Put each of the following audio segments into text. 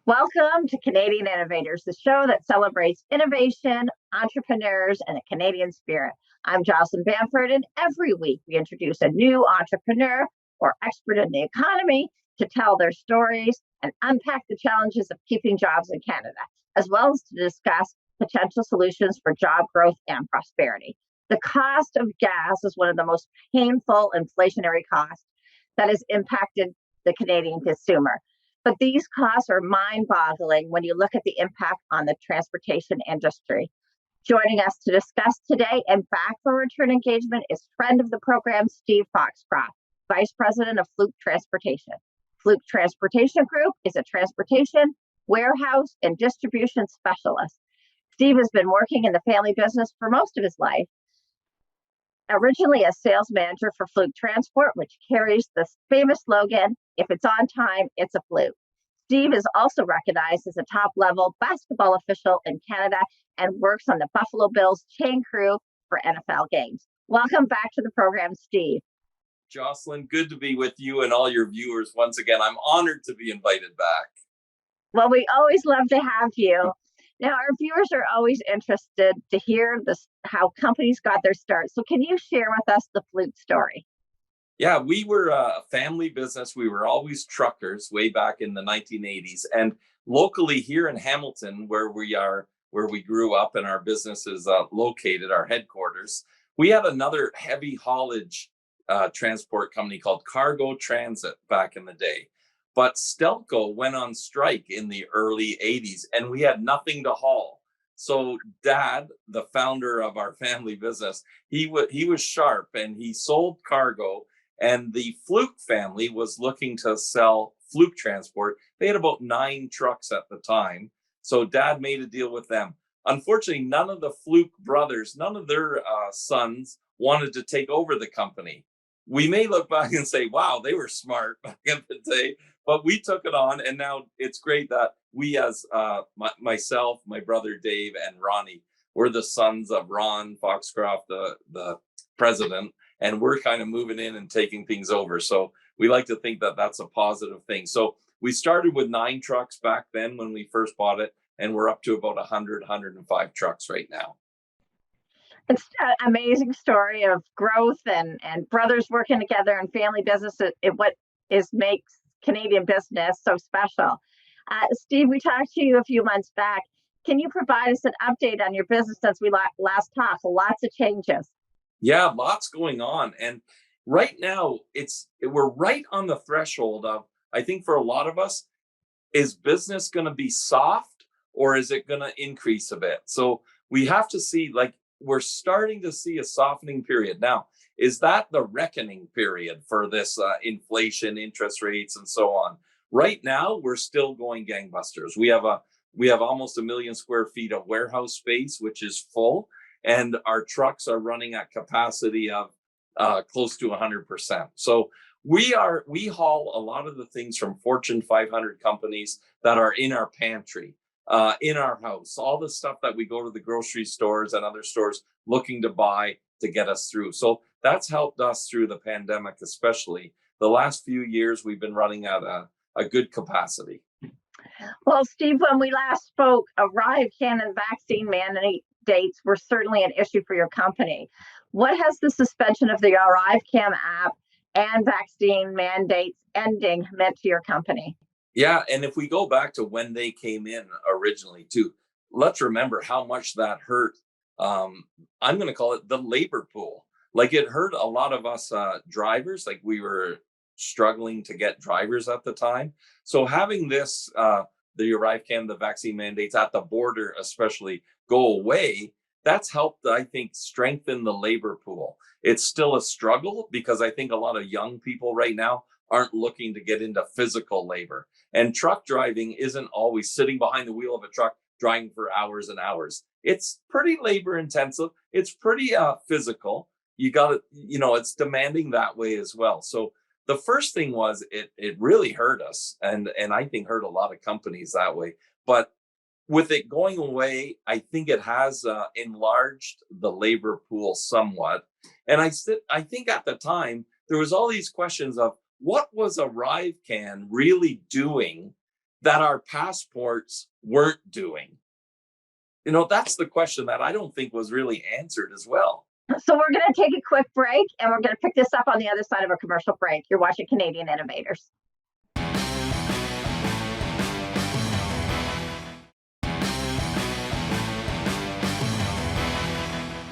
Welcome to Canadian Innovators, the show that celebrates innovation, entrepreneurs, and the Canadian spirit. I'm Jocelyn, and every week we introduce a new entrepreneur or expert in the economy to tell their stories and unpack the challenges of keeping jobs in Canada, as well as to discuss potential solutions for job growth and prosperity. The cost of gas is one of the most painful inflationary costs that has impacted the Canadian consumer. But these costs are mind-boggling when you look at the impact on the transportation industry. Joining us to discuss today and back for return engagement is friend of the program, Steve Foxcroft, Vice President of Fluke Transportation. Fluke Transportation Group is a transportation, warehouse, and distribution specialist. Steve has been working in the family business for most of his life, originally a sales manager for Fluke Transport, which carries the famous slogan, "If it's on time, it's a Fluke." Steve is also recognized as a top-level basketball official in Canada and works on the Buffalo Bills chain crew for NFL games. Welcome back to the program, Steve. Jocelyn, good to be with you and all your viewers once again. I'm honored to be invited back. Well, we always love to have you. Now, our viewers are always interested to hear how companies got their start. So can you share with us the Fluke story? Yeah, we were a family business. We were always truckers way back in the 1980s. And locally here in Hamilton, where we grew up and our business is located, our headquarters, we had another heavy haulage transport company called Cargo Transit back in the day. But Stelco went on strike in the early 80s and we had nothing to haul. So Dad, the founder of our family business, he was sharp and he sold cargo, and the Fluke family was looking to sell Fluke Transport. They had about 9 trucks at the time. So Dad made a deal with them. Unfortunately, none of the Fluke brothers, none of their sons wanted to take over the company. We may look back and say, wow, they were smart back in the day, but we took it on. And now it's great that we, as myself, my brother Dave, and Ronnie, we're the sons of Ron Foxcroft, the president, and we're kind of moving in and taking things over. So we like to think that that's a positive thing. So we started with 9 trucks back then when we first bought it, and we're up to about 105 trucks right now. It's an amazing story of growth and brothers working together and family business. What makes Canadian business so special. Steve, we talked to you a few months back. Can you provide us an update on your business since we last talked? Lots of changes. Yeah, lots going on. And right now we're right on the threshold of, I think for a lot of us, is business going to be soft or is it going to increase a bit? So we have to see, like, we're starting to see a softening period. Now, is that the reckoning period for this inflation, interest rates, and so on? Right now, we're still going gangbusters. We have almost 1 million square feet of warehouse space, which is full, and our trucks are running at capacity of close to 100%. So we haul a lot of the things from Fortune 500 companies that are in our pantry, in our house, all the stuff that we go to the grocery stores and other stores looking to buy to get us through. So that's helped us through the pandemic, especially. The last few years, we've been running at a good capacity. Well, Steve, when we last spoke, ArriveCan and vaccine mandates were certainly an issue for your company. What has the suspension of the ArriveCan app and vaccine mandates ending meant to your company? Yeah, and if we go back to when they came in originally too, let's remember how much that hurt. I'm going to call it the labor pool. Like, it hurt a lot of us drivers. Like, we were struggling to get drivers at the time. So having this, the ArriveCan, the vaccine mandates at the border especially, go away, that's helped, I think, strengthen the labor pool. It's still a struggle because I think a lot of young people right now aren't looking to get into physical labor. And truck driving isn't always sitting behind the wheel of a truck driving for hours and hours. It's pretty labor intensive. It's pretty physical. You got to, it's demanding that way as well. So the first thing was it really hurt us, and I think hurt a lot of companies that way. But with it going away, I think it has enlarged the labor pool somewhat. And I think at the time there was all these questions of, what was ArriveCan really doing that our passports weren't doing? That's the question that I don't think was really answered as well. So we're going to take a quick break and we're going to pick this up on the other side of a commercial break. You're watching Canadian Innovators.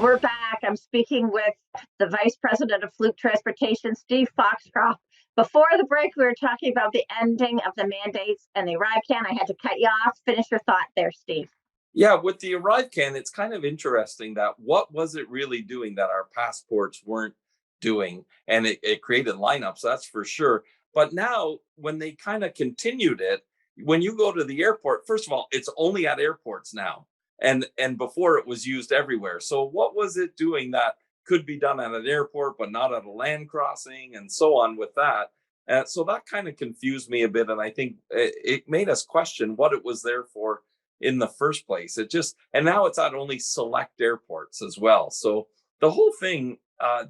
We're back. I'm speaking with the Vice President of Fluke Transportation, Steve Foxcroft. Before the break, we were talking about the ending of the mandates and the ArriveCan. I had to cut you off. Finish your thought there, Steve. Yeah, with the ArriveCan, it's kind of interesting that what was it really doing that our passports weren't doing? And it created lineups, that's for sure. But now, when they kind of continued it, when you go to the airport, first of all, it's only at airports now. And before it was used everywhere. So what was it doing that could be done at an airport, but not at a land crossing and so on with that? So that kind of confused me a bit. And I think it made us question what it was there for in the first place. And now it's at only select airports as well. So the whole thing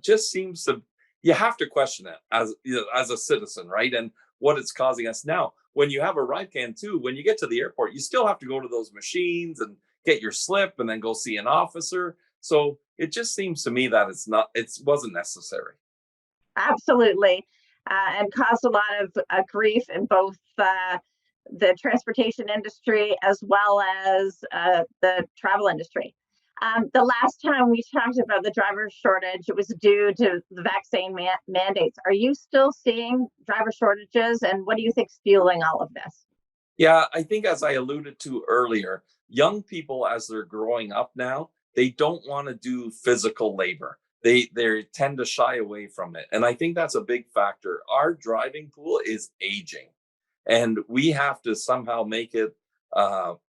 just seems to, you have to question it as a citizen, right? And what it's causing us now. When you have a ArriveCan too, when you get to the airport, you still have to go to those machines and get your slip and then go see an officer. So it just seems to me that it wasn't necessary. Absolutely. And caused a lot of grief in both the transportation industry as well as the travel industry. The last time we talked about the driver shortage, it was due to the vaccine mandates. Are you still seeing driver shortages, and what do you think's fueling all of this? Yeah, I think as I alluded to earlier, young people as they're growing up now, they don't want to do physical labor. They tend to shy away from it. And I think that's a big factor. Our driving pool is aging. And we have to somehow make it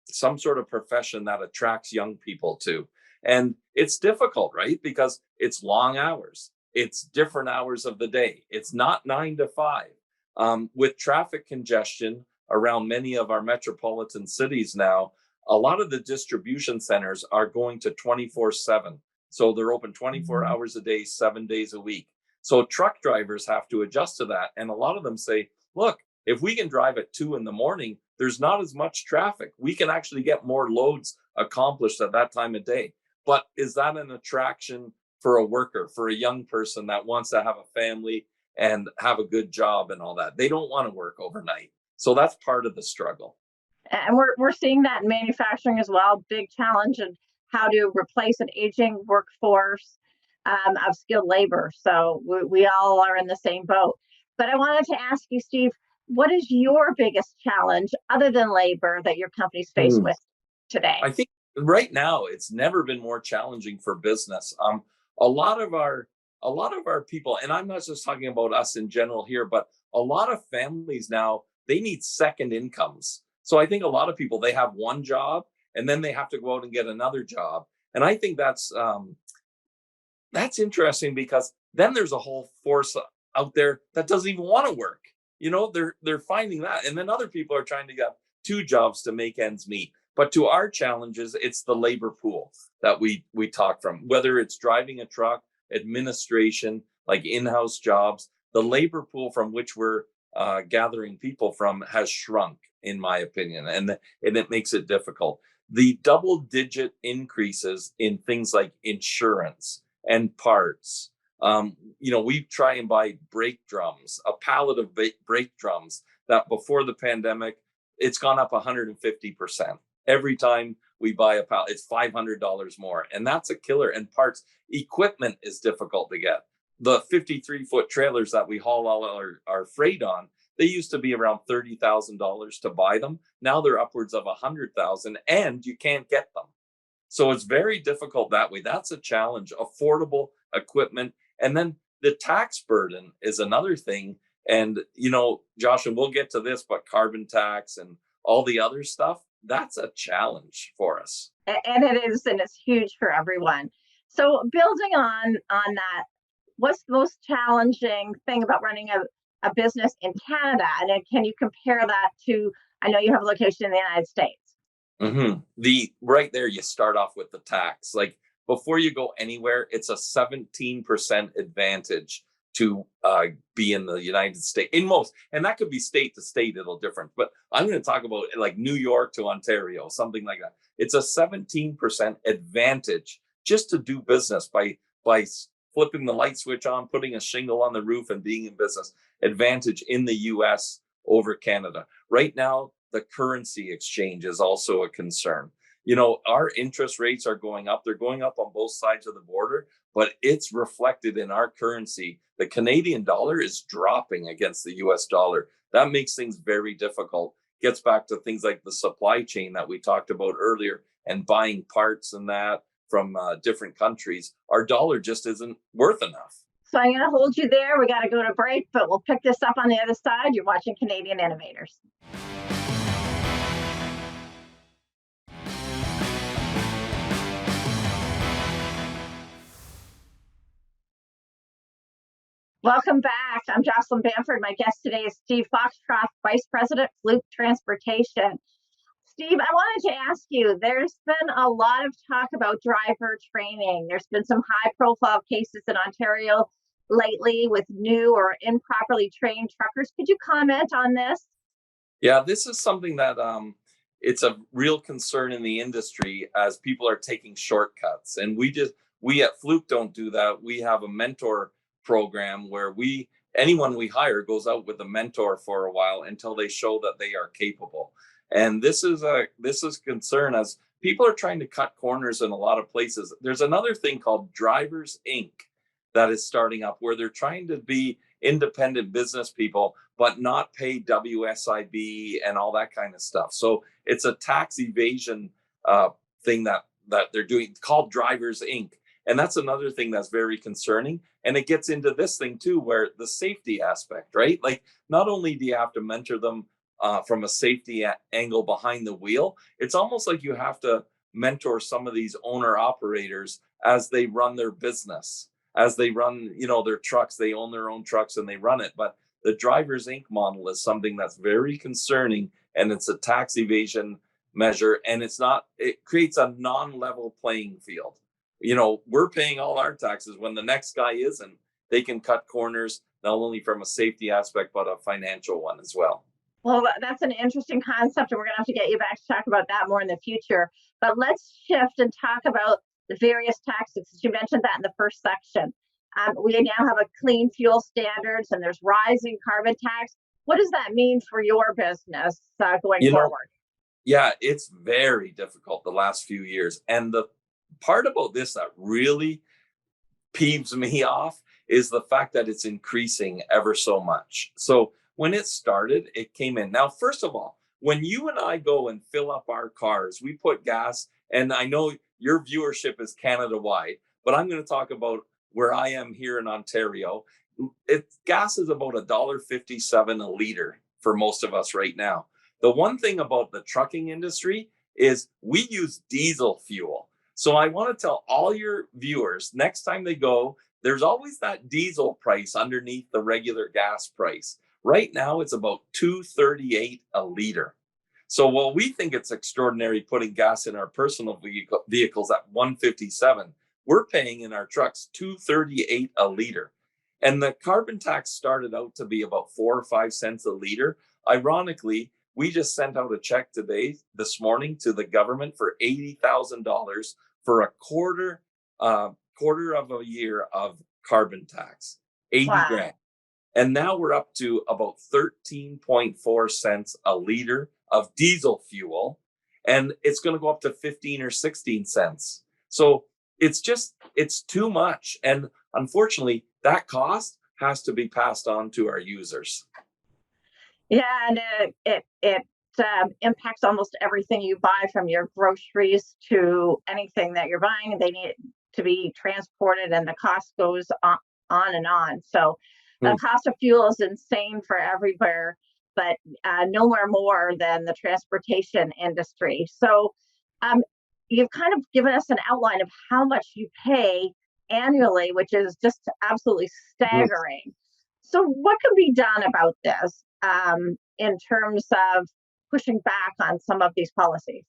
some sort of profession that attracts young people to. And it's difficult, right? Because it's long hours. It's different hours of the day. It's not 9 to 5. With traffic congestion around many of our metropolitan cities now, a lot of the distribution centers are going to 24/7. So they're open 24 hours a day, 7 days a week. So truck drivers have to adjust to that. And a lot of them say, look, if we can drive at 2 in the morning, there's not as much traffic. We can actually get more loads accomplished at that time of day. But is that an attraction for a worker, for a young person that wants to have a family and have a good job and all that? They don't want to work overnight. So that's part of the struggle. And we're seeing that in manufacturing as well. Big challenge in how to replace an aging workforce of skilled labor. So we all are in the same boat. But I wanted to ask you, Steve, what is your biggest challenge other than labor that your company's faced with today? I think right now it's never been more challenging for business. A lot of our people, and I'm not just talking about us in general here, but a lot of families now, they need second incomes. So I think a lot of people, they have one job and then they have to go out and get another job. And I think that's interesting because then there's a whole force out there that doesn't even want to work. They're finding that. And then other people are trying to get two jobs to make ends meet. But to our challenges, it's the labor pool that we talk from, whether it's driving a truck, administration, like in-house jobs. The labor pool from which we're gathering people from has shrunk, in my opinion, and it makes it difficult. The double-digit increases in things like insurance and parts. We try and buy brake drums, a pallet of brake drums that before the pandemic, it's gone up 150%. Every time we buy a pallet, it's $500 more. And that's a killer. And parts, equipment is difficult to get. The 53-foot trailers that we haul all our freight on, they used to be around $30,000 to buy them. Now they're upwards of $100,000 and you can't get them. So it's very difficult that way. That's a challenge. Affordable equipment. And then the tax burden is another thing. And, Josh, and we'll get to this, but carbon tax and all the other stuff, that's a challenge for us. And it is, and it's huge for everyone. So building on that, what's the most challenging thing about running a business in Canada? And then can you compare that to, I know you have a location in the United States. Mm-hmm. Right there, you start off with the tax. Like before you go anywhere, it's a 17% advantage to be in the United States. In most, and that could be state to state, it'll different. But I'm going to talk about like New York to Ontario, something like that. It's a 17% advantage just to do business by flipping the light switch on, putting a shingle on the roof, and being in business. Advantage in the U.S. over Canada. Right now, the currency exchange is also a concern. Our interest rates are going up. They're going up on both sides of the border, but it's reflected in our currency. The Canadian dollar is dropping against the US dollar. That makes things very difficult. Gets back to things like the supply chain that we talked about earlier and buying parts and that from different countries. Our dollar just isn't worth enough. So I'm going to hold you there. We got to go to break, but we'll pick this up on the other side. You're watching Canadian Innovators. Welcome back. I'm Jocelyn Bamford. My guest today is Steve Foxcroft, Vice President, Fluke Transportation. Steve, I wanted to ask you, there's been a lot of talk about driver training. There's been some high-profile cases in Ontario lately with new or improperly trained truckers. Could you comment on this? Yeah, this is something that it's a real concern in the industry as people are taking shortcuts. And we at Fluke don't do that. We have a mentor program where anyone we hire goes out with a mentor for a while until they show that they are capable. And this is concern as people are trying to cut corners in a lot of places. There's another thing called Drivers Inc. that is starting up where they're trying to be independent business people, but not pay WSIB and all that kind of stuff. So it's a tax evasion thing that they're doing called Drivers Inc. And that's another thing that's very concerning. And it gets into this thing too, where the safety aspect, right? Like not only do you have to mentor them from a safety angle behind the wheel, it's almost like you have to mentor some of these owner operators as they run their business, as they run, their trucks. They own their own trucks and they run it. But the Drivers Inc. model is something that's very concerning, and it's a tax evasion measure, and it creates a non-level playing field. We're paying all our taxes when the next guy isn't. They can cut corners, not only from a safety aspect, but a financial one as well. Well, that's an interesting concept, and we're going to have to get you back to talk about that more in the future. But let's shift and talk about the various taxes. You mentioned that in the first section. We now have a clean fuel standards, and there's rising carbon tax. What does that mean for your business going forward? Yeah, it's very difficult the last few years. And the part about this that really peeves me off is the fact that it's increasing ever so much. So when it started, it came in. Now, first of all, when you and I go and fill up our cars, we put gas, and I know your viewership is Canada-wide, but I'm going to talk about where I am here in Ontario. Gas is about $1.57 a liter for most of us right now. The one thing about the trucking industry is we use diesel fuel. So I want to tell all your viewers, next time they go, there's always that diesel price underneath the regular gas price. Right now, it's about $2.38 a liter. So while we think it's extraordinary putting gas in our personal vehicles at $1.57, we're paying in our trucks $2.38 a liter. And the carbon tax started out to be about 4 or 5 cents a liter. Ironically, we just sent out a check this morning to the government for $80,000 for a quarter of a year of carbon tax, 80 grand. And now we're up to about 13.4 cents a liter of diesel fuel. And it's going to go up to 15 or 16 cents. So it's too much. And unfortunately, that cost has to be passed on to our users. Yeah, and it impacts almost everything you buy, from your groceries to anything that you're buying. They need to be transported, and the cost goes on and on. So the cost of fuel is insane for everywhere, but nowhere more than the transportation industry. So you've kind of given us an outline of how much you pay annually, which is just absolutely staggering. So what can be done about this in terms of pushing back on some of these policies?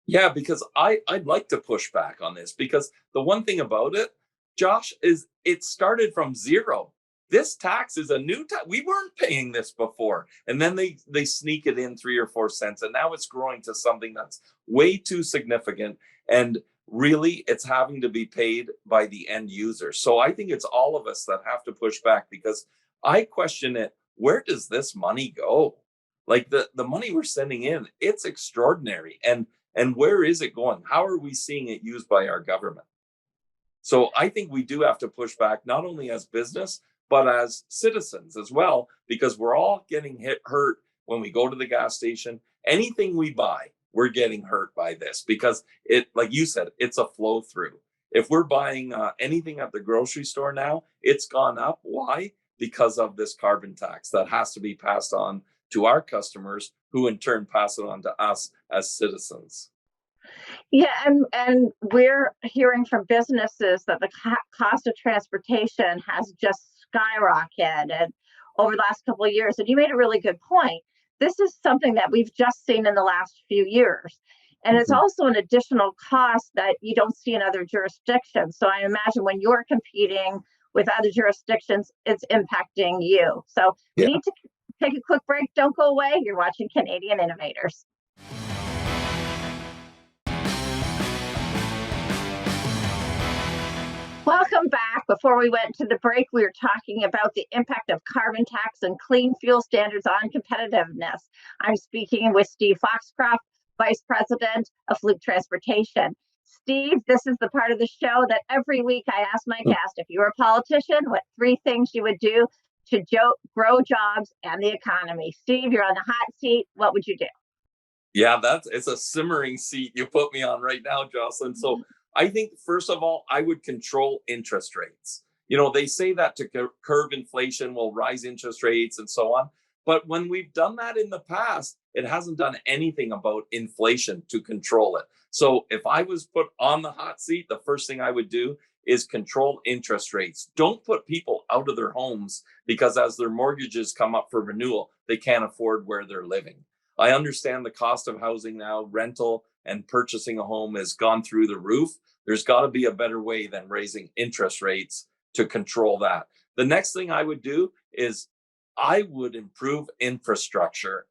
Yeah, because I'd like to push back on this, because the one thing about it, Josh, is it started from zero. this tax is a new tax. We weren't paying this before. And then they sneak it in 3 or 4 cents. And now it's growing to something that's way too significant. And really, it's having to be paid by the end user. So I think it's all of us that have to push back, because I question it. Where does this money go? Like the money we're sending in, it's extraordinary. And where is it going? How are we seeing it used by our government? So I think we do have to push back, not only as business, but as citizens as well, because we're all getting hurt when we go to the gas station. Anything we buy, we're getting hurt by this, because it, like you said, it's a flow through. If we're buying anything at the grocery store now, it's gone up. Why? Because of this carbon tax that has to be passed on to our customers, who in turn pass it on to us as citizens. Yeah, and we're hearing from businesses that the cost of transportation has just skyrocketed over the last couple of years. And you made a really good point. This is something that we've just seen in the last few years. And it's also an additional cost that you don't see in other jurisdictions. So I imagine when you're competing with other jurisdictions, it's impacting you. So we need to take a quick break. Don't go away. You're watching Canadian Innovators. Welcome back. Before we went to the break, we were talking about the impact of carbon tax and clean fuel standards on competitiveness. I'm speaking with Steve Foxcroft, Vice President of Fluke Transportation. Steve, this is the part of the show that every week I ask my guest, if you were a politician, what 3 things you would do to grow jobs and the economy. Steve, you're on the hot seat. What would you do? Yeah, it's a simmering seat you put me on right now, Jocelyn. So I think, first of all, I would control interest rates. They say that to curb inflation will rise interest rates and so on. But when we've done that in the past, it hasn't done anything about inflation to control it. So if I was put on the hot seat, the first thing I would do is control interest rates. Don't put people out of their homes because as their mortgages come up for renewal, they can't afford where they're living. I understand the cost of housing now, rental and purchasing a home has gone through the roof. There's got to be a better way than raising interest rates to control that. The next thing I would do is I would improve infrastructure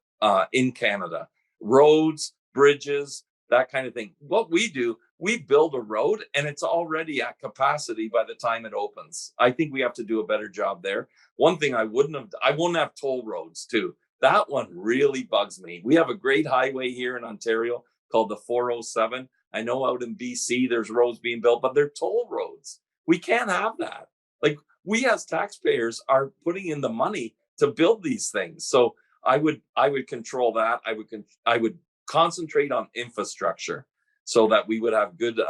in Canada, roads, bridges, that kind of thing. What we do, we build a road and it's already at capacity by the time it opens. I think we have to do a better job there. One thing I wouldn't have toll roads too. That one really bugs me. We have a great highway here in Ontario called the 407. I know out in BC there's roads being built, but they're toll roads. We can't have that. Like, we as taxpayers are putting in the money to build these things. So I would control that. I would concentrate on infrastructure so that we would have good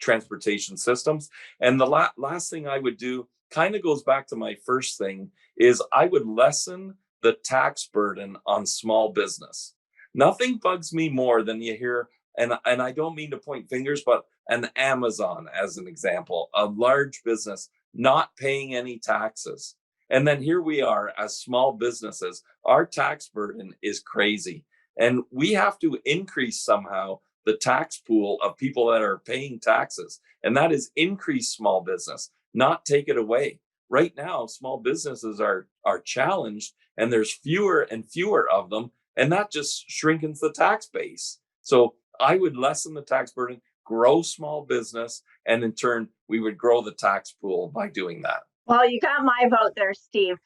transportation systems. And the last thing I would do kind of goes back to my first thing, is I would lessen the tax burden on small business. Nothing bugs me more than you hear, and I don't mean to point fingers, but an Amazon, as an example, a large business not paying any taxes. And then here we are as small businesses, our tax burden is crazy. And we have to increase somehow the tax pool of people that are paying taxes. And that is increase small business, not take it away. Right now, small businesses are challenged, and there's fewer and fewer of them, and that just shrinkens the tax base. So I would lessen the tax burden, grow small business, and in turn, we would grow the tax pool by doing that. Well, you got my vote there, Steve.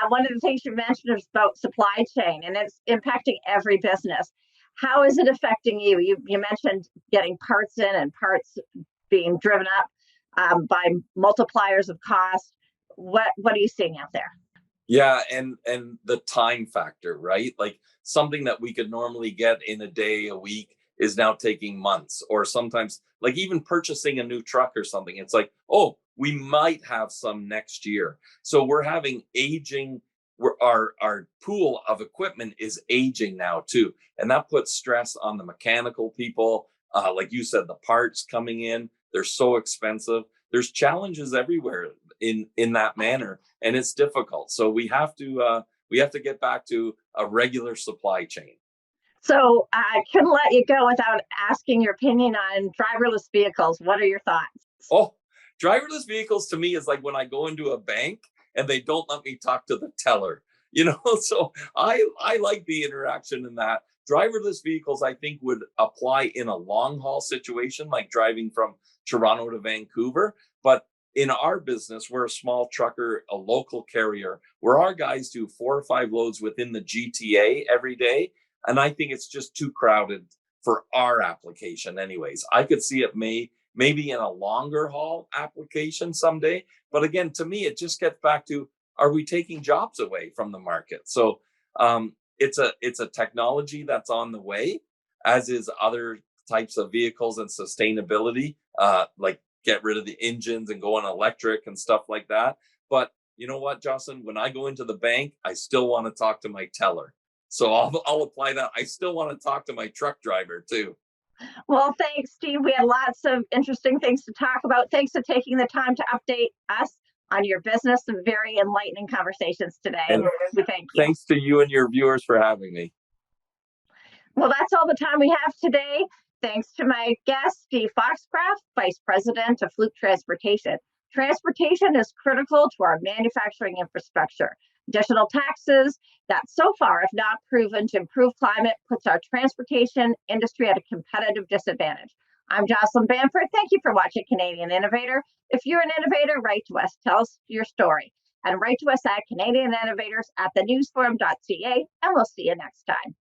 One of the things you mentioned is about supply chain, and it's impacting every business. How is it affecting you? You mentioned getting parts in and parts being driven up by multipliers of cost. What are you seeing out there? Yeah, and the time factor, right? Like, something that we could normally get in a day, a week, is now taking months, or sometimes, like, even purchasing a new truck or something. It's like, oh, we might have some next year. So we're having aging. Our pool of equipment is aging now too, and that puts stress on the mechanical people. Like you said, the parts coming in, they're so expensive. There's challenges everywhere in that manner, and it's difficult. So we have to get back to a regular supply chain. So I couldn't let you go without asking your opinion on driverless vehicles. What are your thoughts? Oh, driverless vehicles to me is like when I go into a bank and they don't let me talk to the teller. So I like the interaction in that. Driverless vehicles, I think, would apply in a long haul situation, like driving from Toronto to Vancouver. But in our business, we're a small trucker, a local carrier, where our guys do 4 or 5 loads within the GTA every day. And I think it's just too crowded for our application anyways. I could see it maybe in a longer haul application someday. But again, to me, it just gets back to, are we taking jobs away from the market? So it's a technology that's on the way, as is other types of vehicles and sustainability, like get rid of the engines and go on electric and stuff like that. But you know what, Jocelyn? When I go into the bank, I still want to talk to my teller. So I'll apply that. I still want to talk to my truck driver too. Well, thanks, Steve. We had lots of interesting things to talk about. Thanks for taking the time to update us on your business. Some very enlightening conversations today. And we thank you. Thanks to you and your viewers for having me. Well, that's all the time we have today. Thanks to my guest, Steve Foxcroft, Vice President of Fluke Transportation. Transportation is critical to our manufacturing infrastructure. Additional taxes that so far have not proven to improve climate puts our transportation industry at a competitive disadvantage. I'm Jocelyn Bamford. Thank you for watching Canadian Innovator. If you're an innovator, write to us. Tell us your story. And write to us at Canadian Innovators at thenewsforum.ca, and we'll see you next time.